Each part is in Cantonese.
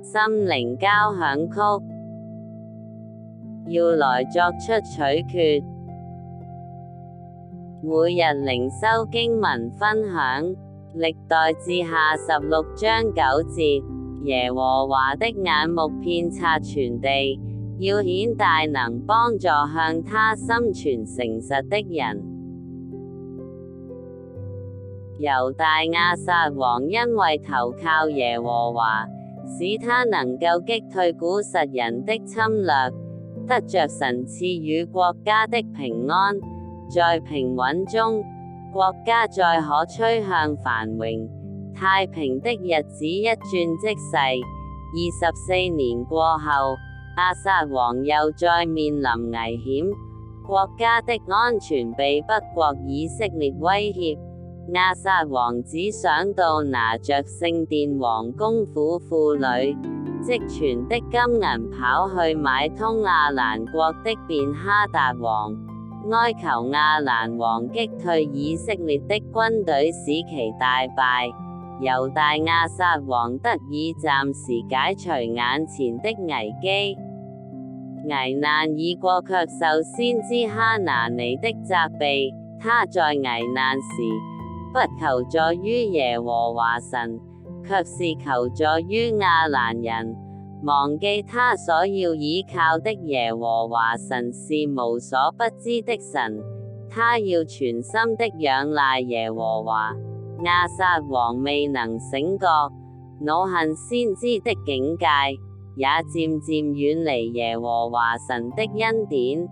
心靈交響曲，要來作出取決。每日靈修經文分享，歷代志下16章9節，耶和華的眼目遍察全地，要顯大能幫助向他心存誠實的人。猶大亞撒王因為投靠耶和華，使他能夠擊退古實人的侵略，得着神賜予國家的平安。在平穩中，國家再可趨向繁榮，太平的日子一轉即逝。24年過後，亞撒王又再面臨危險，國家的安全被北國以色列威脅。亞撒王只想到拿着聖殿王宮府庫裏積存的金銀，跑去買通亞蘭國的便哈達王，哀求亞蘭王擊退以色列的軍隊，使其大敗。猶大亞撒王得以暫時解除眼前的危機。危難已過，卻受先知哈拿尼的責備。他在危難時，不求助於耶和華神，卻是求助於亞蘭人，忘記他所要依靠的耶和華神是無所不知的神。他要全心的仰賴耶和華。亞撒王未能醒覺，惱恨先知的警戒，也漸漸遠離耶和華神的恩典。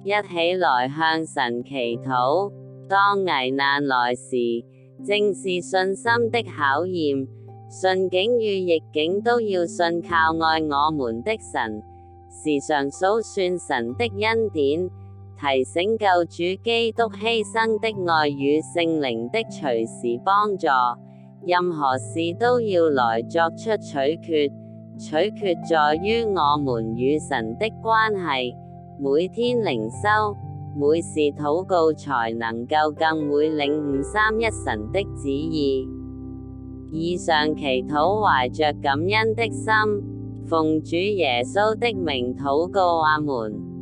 一起來向神祈禱。當危難來時，正是信心的考驗。順境與逆境都要信靠愛我們的神，時常數算神的恩典，提醒救主基督犧牲的愛與聖靈的隨時幫助。任何事都要來作出取決，取決在於我們與神的關係。每天靈修，每事禱告，才能夠更會領悟三一神的旨意。以上祈禱懷着感恩的心，奉主耶穌的名禱告，阿們。